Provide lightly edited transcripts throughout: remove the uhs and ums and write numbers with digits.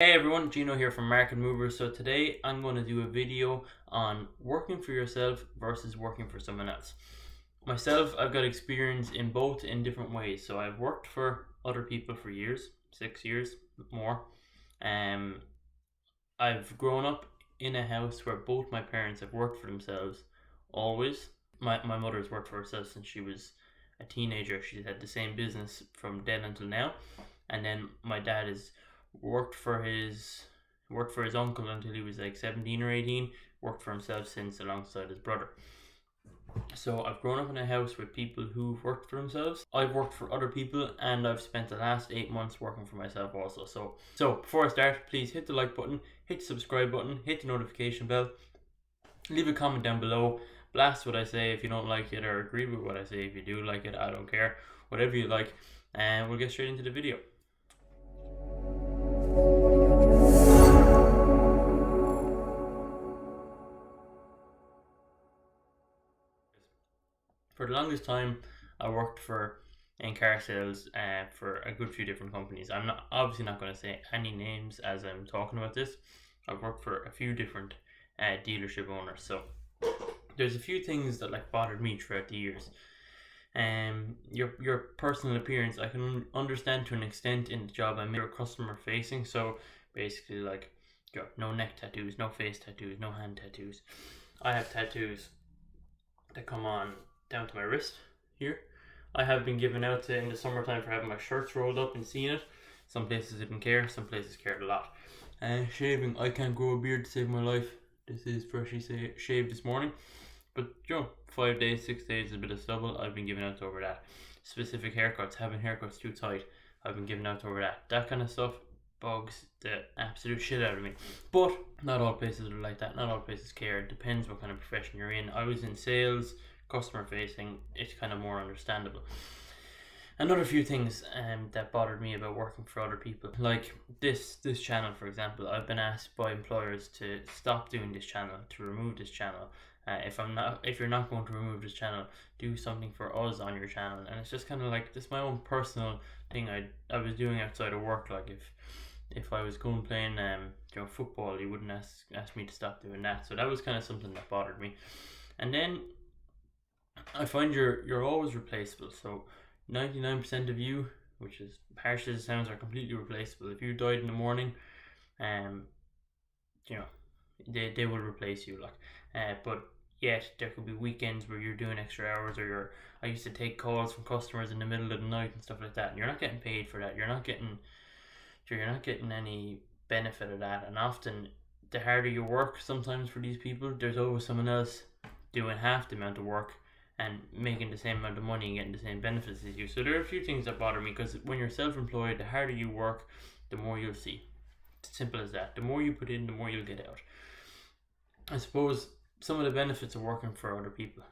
Hey everyone, Gino here from Market Movers. So today I'm going to do a video on working for yourself versus working for someone else. Myself, I've got experience in both in different ways. So I've worked for other people for years, 6 years, more. I've grown up in a house where both my parents have worked for themselves, always. My mother's worked for herself since she was a teenager. She's had the same business from then until now. And then my dad has worked for his uncle until he was like 17 or 18, worked for himself since alongside his brother. So I've grown up in a house with people who've worked for themselves. I've worked for other people, and I've spent the last 8 months working for myself also. So before I start, please hit the like button, hit the subscribe button, hit the notification bell, leave a comment down below, blast what I say if you don't like it, or agree with what I say if you do like it. I don't care, whatever you like, and we'll get straight into the video. For the longest time, I worked in car sales for a good few different companies. I'm obviously not going to say any names as I'm talking about this. I've worked for a few different dealership owners. So there's a few things that bothered me throughout the years. Your personal appearance, I can understand to an extent in the job I'm in. You're customer facing, so basically no neck tattoos, no face tattoos, no hand tattoos. I have tattoos that come on down to my wrist here. I have been given out to in the summertime for having my shirts rolled up and seeing it. Some places didn't care, some places cared a lot. Shaving, I can't grow a beard to save my life. This is freshly shaved this morning. But 5 days, 6 days, a bit of stubble, I've been given out over that. Specific haircuts, having haircuts too tight, I've been given out over that. That kind of stuff bugs the absolute shit out of me. But not all places are like that. Not all places care. It depends what kind of profession you're in. I was in sales, customer facing. It's kind of more understandable. Another few things that bothered me about working for other people, like this channel, for example. I've been asked by employers to stop doing this channel, to remove this channel. If you're not going to remove this channel, do something for us on your channel. And it's just kind of like this my own personal thing I was doing outside of work. Like if I was going playing football, you wouldn't ask me to stop doing that. So that was kind of something that bothered me. And then I find you're always replaceable. So 99% of you, which is harsh as it sounds, are completely replaceable. If you died in the morning, they will replace you. But yet there could be weekends where you're doing extra hours, or I used to take calls from customers in the middle of the night and stuff like that, and you're not getting paid for that. You're not getting any benefit of that. And often, the harder you work, sometimes for these people, there's always someone else doing half the amount of work and making the same amount of money and getting the same benefits as you. So there are a few things that bother me, because when you're self-employed, the harder you work, the more you'll see. It's simple as that. The more you put in, the more you'll get out. I suppose some of the benefits of working for other people,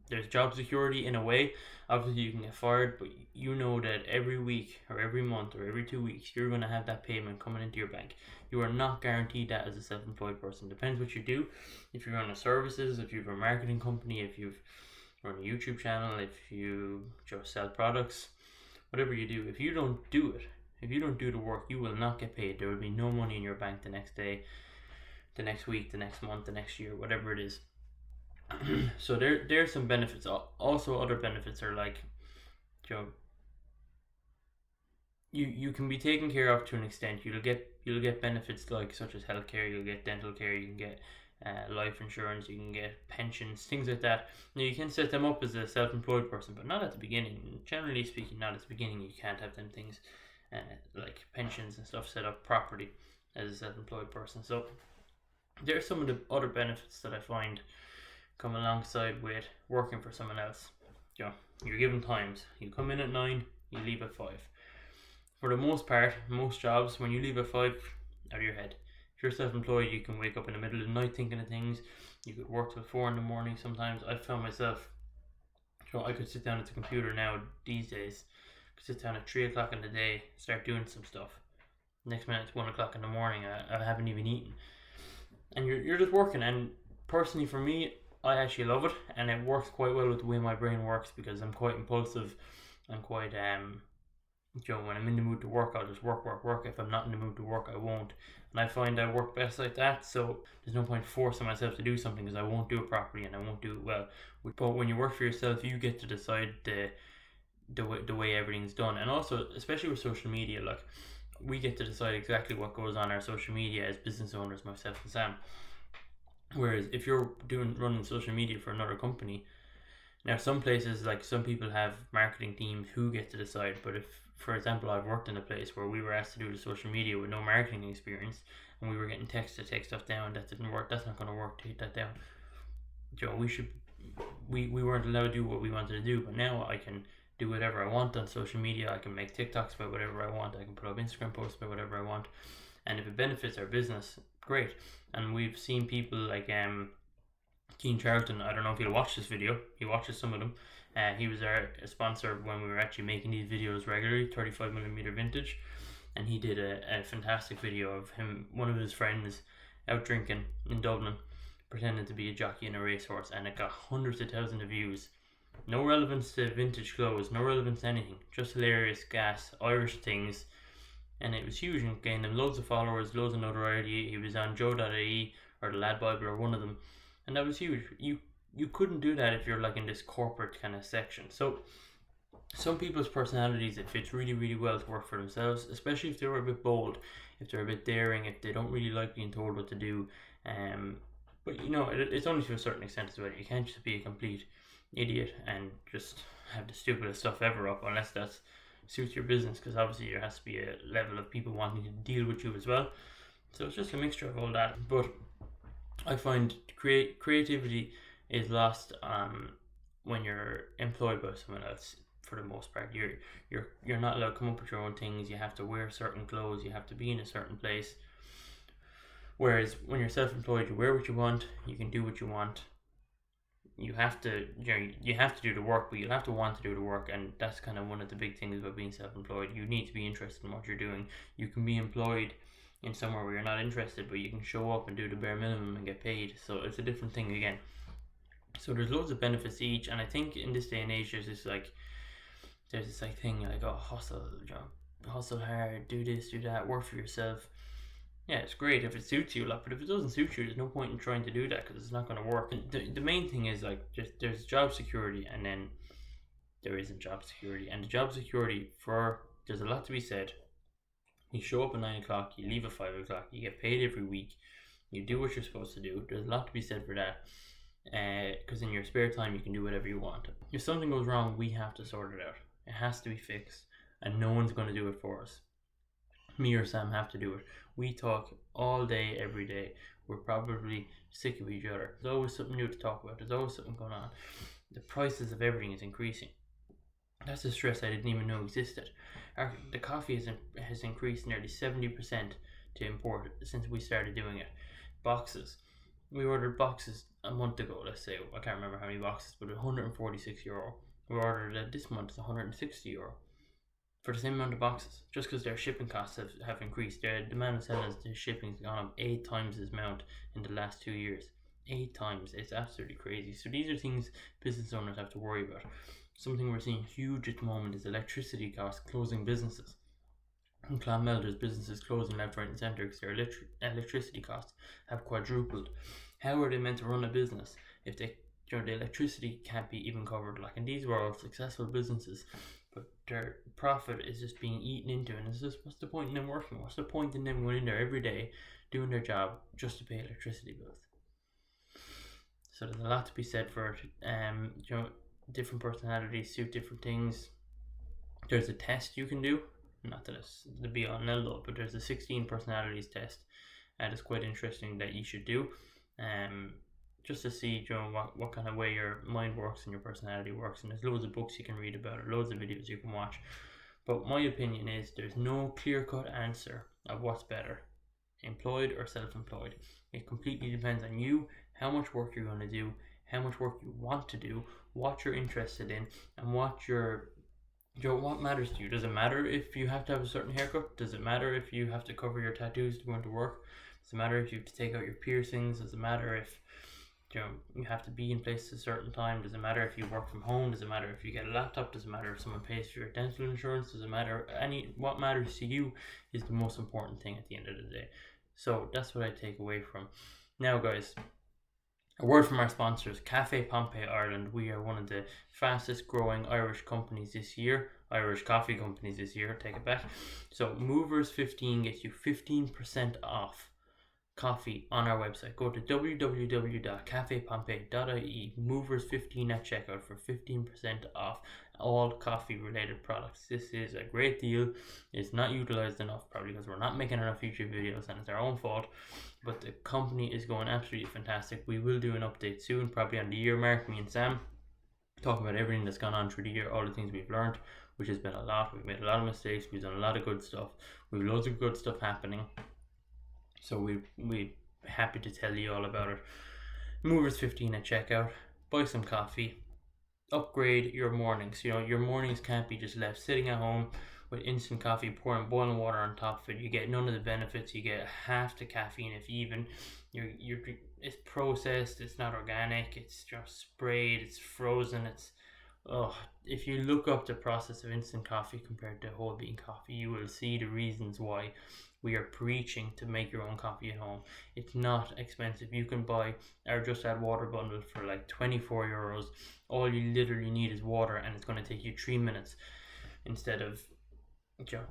there's job security in a way. Obviously you can get fired, but you know that every week or every month or every 2 weeks you're going to have that payment coming into your bank. You are not guaranteed that as a self-employed person. Depends what you do. If you run a services, if you have a marketing company, if you've run a YouTube channel, if you just sell products, whatever you do, if you don't do it, if you don't do the work, you will not get paid. There will be no money in your bank the next day, the next week, the next month, the next year, whatever it is. So there's some benefits. Also, other benefits are like, you can be taken care of to an extent. You'll get benefits like such as healthcare. You'll get dental care. You can get life insurance. You can get pensions, things like that. Now you can set them up as a self-employed person, but not at the beginning. Generally speaking, not at the beginning. You can't have them things like pensions and stuff set up properly as a self-employed person. So there are some of the other benefits that I find come alongside with working for someone else. You're given times. You come in at 9, you leave at 5. For the most part, most jobs, when you leave at 5, out of your head. If you're self-employed, you can wake up in the middle of the night thinking of things. You could work till 4 in the morning sometimes. I found myself, I could sit down at the computer now these days. I could sit down at 3 o'clock in the day, start doing some stuff. Next minute it's 1 o'clock in the morning, I haven't even eaten. And you're just working. And personally for me, I actually love it, and it works quite well with the way my brain works, because I'm quite impulsive. I'm quite when I'm in the mood to work, I'll just work. If I'm not in the mood to work, I won't. And I find I work best like that. So there's no point forcing myself to do something because I won't do it properly and I won't do it well. But when you work for yourself, you get to decide the way everything's done. And also, especially with social media, like, we get to decide exactly what goes on our social media as business owners, myself and Sam. Whereas if you're running social media for another company, now some places, like, some people have marketing teams who get to decide. But if, for example, I've worked in a place where we were asked to do the social media with no marketing experience, and we were getting text to take stuff down, that didn't work. That's not going to work. Take that down. We weren't allowed to do what we wanted to do, but now I can do whatever I want on social media. I can make TikToks about whatever I want. I can put up Instagram posts about whatever I want, and if it benefits our business, great. And we've seen people like Keen Charlton. I don't know if he'll watch this video. He watches some of them. He was our sponsor when we were actually making these videos regularly, 35mm vintage, and he did a fantastic video of him, one of his friends, out drinking in Dublin, pretending to be a jockey in a racehorse, and it got hundreds of thousands of views. No relevance to vintage clothes, no relevance to anything, just hilarious gas Irish things, and it was huge and gained him loads of followers, loads of notoriety. He was on Joe.ie or the Lad Bible or one of them, and that was huge. You couldn't do that if you're like in this corporate kind of section. So some people's personalities, it fits really, really well to work for themselves, especially if they're a bit bold, if they're a bit daring, if they don't really like being told what to do. But it's only to a certain extent as well. You can't just be a complete idiot and just have the stupidest stuff ever up, unless that suits your business, because obviously there has to be a level of people wanting to deal with you as well. So it's just a mixture of all that. But I find creativity is lost when you're employed by someone else. For the most part, you're not allowed to come up with your own things. You have to wear certain clothes. You have to be in a certain place. Whereas when you're self-employed, you wear what you want. You can do what you want. You have to do the work, but you have to want to do the work, and that's kind of one of the big things about being self-employed. You need to be interested in what you're doing. You can be employed in somewhere where you're not interested, but you can show up and do the bare minimum and get paid. So it's a different thing again. So there's loads of benefits to each, and I think in this day and age there's this thing like, oh, hustle hard, do this, do that, work for yourself. Yeah, it's great if it suits you, but if it doesn't suit you, there's no point in trying to do that because it's not going to work. And the main thing is, like, just there's job security, and then there isn't job security. And the job security, there's a lot to be said. You show up at 9 o'clock, you leave at 5 o'clock, you get paid every week, you do what you're supposed to do. There's a lot to be said for that, because in your spare time you can do whatever you want. If something goes wrong, we have to sort it out. It has to be fixed, and no one's going to do it for us. Me or Sam have to do it. We talk all day, every day. We're probably sick of each other. There's always something new to talk about. There's always something going on. The prices of everything is increasing. That's a stress I didn't even know existed. The coffee has increased nearly 70% to import since we started doing it. Boxes. We ordered boxes a month ago, let's say. I can't remember how many boxes, but €146. We ordered it this month, it's €160. For the same amount of boxes, just because their shipping costs have increased. Their demand of selling the shipping has gone up 8 times this amount in the last 2 years. 8 times. It's absolutely crazy. So these are things business owners have to worry about. Something we're seeing huge at the moment is electricity costs closing businesses. In Clonmel, there's businesses closing left, right and centre because their electricity costs have quadrupled. How are they meant to run a business if the electricity can't be even covered? Like, and these were all successful businesses, but their profit is just being eaten into, and it's just, what's the point in them working? What's the point in them going in there every day doing their job just to pay electricity bills? So there's a lot to be said for it. Different personalities suit different things. There's a test you can do, not that it's the be all and end all, but there's a 16 personalities test, and it's quite interesting that you should do. Just to see, what kind of way your mind works and your personality works. And there's loads of books you can read about it, loads of videos you can watch. But my opinion is there's no clear-cut answer of what's better, employed or self-employed. It completely depends on you, how much work you're going to do, how much work you want to do, what you're interested in, and what matters to you. Does it matter if you have to have a certain haircut? Does it matter if you have to cover your tattoos to go into work? Does it matter if you have to take out your piercings? Does it matter if You have to be in place at a certain time. Doesn't matter if you work from home. Doesn't matter if you get a laptop. Doesn't matter if someone pays for your dental insurance. Doesn't matter what matters to you is the most important thing at the end of the day. So that's what I take away from. Now, guys, a word from our sponsors, Caffe Pompeii Ireland. We are one of the fastest growing Irish companies this year. Irish coffee companies this year, take it back. So Movers 15 gets you 15% off coffee on our website. Go to www.caffepompeii.ie, Movers 15 at checkout for 15% off all coffee related products. This is a great deal. It's not utilized enough, probably because we're not making enough YouTube videos and it's our own fault, but the company is going absolutely fantastic. We will do an update soon, probably on the year mark, me and Sam, talk about everything that's gone on through the year, all the things we've learned, which has been a lot. We've made a lot of mistakes, we've done a lot of good stuff, we've loads of good stuff happening. So we're happy to tell you all about it. Movers 15 at checkout. Buy some coffee. Upgrade your mornings. Your mornings can't be just left sitting at home with instant coffee, pouring boiling water on top of it. You get none of the benefits. You get half the caffeine, if even. It's processed. It's not organic. It's just sprayed. It's frozen. If you look up the process of instant coffee compared to whole bean coffee, you will see the reasons why we are preaching to make your own coffee at home. It's not expensive. You can buy our Just Add Water bundle for like €24. All you literally need is water, and it's going to take you 3 minutes instead of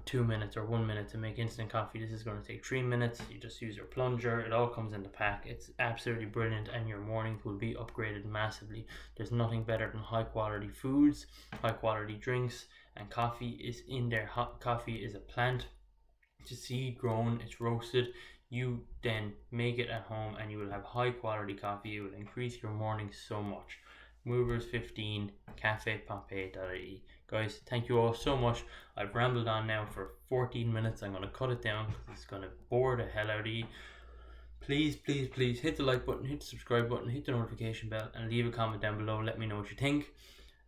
2 minutes or 1 minute to make instant coffee. This is going to take 3 minutes. You just use your plunger. It all comes in the pack. It's absolutely brilliant, and your mornings will be upgraded massively. There's nothing better than high quality foods, high quality drinks, and coffee is in there. Hot coffee is a plant. It's a seed grown, it's roasted. You then make it at home and you will have high quality coffee. It will increase your morning so much. Movers 15, caffepompeii.ie. Guys, thank you all so much. I've rambled on now for 14 minutes. I'm going to cut it down because it's going to bore the hell out of you. Please, please, please hit the like button, hit the subscribe button, hit the notification bell, and leave a comment down below. Let me know what you think.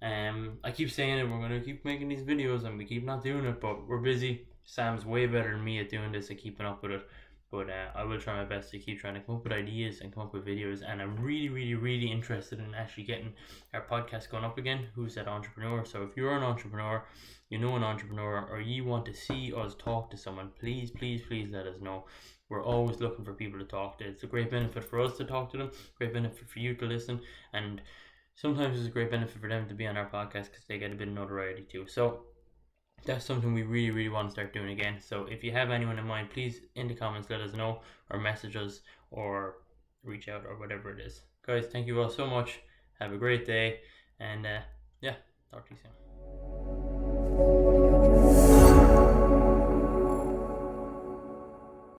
I keep saying it, we're going to keep making these videos and we keep not doing it, but we're busy. Sam's way better than me at doing this and keeping up with it, but I will try my best to keep trying to come up with ideas and come up with videos. And I'm really, really, really interested in actually getting our podcast going up again. Who's that entrepreneur? So if you're an entrepreneur, you know an entrepreneur, or you want to see us talk to someone, please, please, please let us know. We're always looking for people to talk to. It's a great benefit for us to talk to them, great benefit for you to listen, and sometimes it's a great benefit for them to be on our podcast because they get a bit of notoriety too. So that's something we really, really want to start doing again. So if you have anyone in mind, please in the comments let us know, or message us, or reach out, or whatever it is. Guys, thank you all so much. Have a great day, and talk to you soon.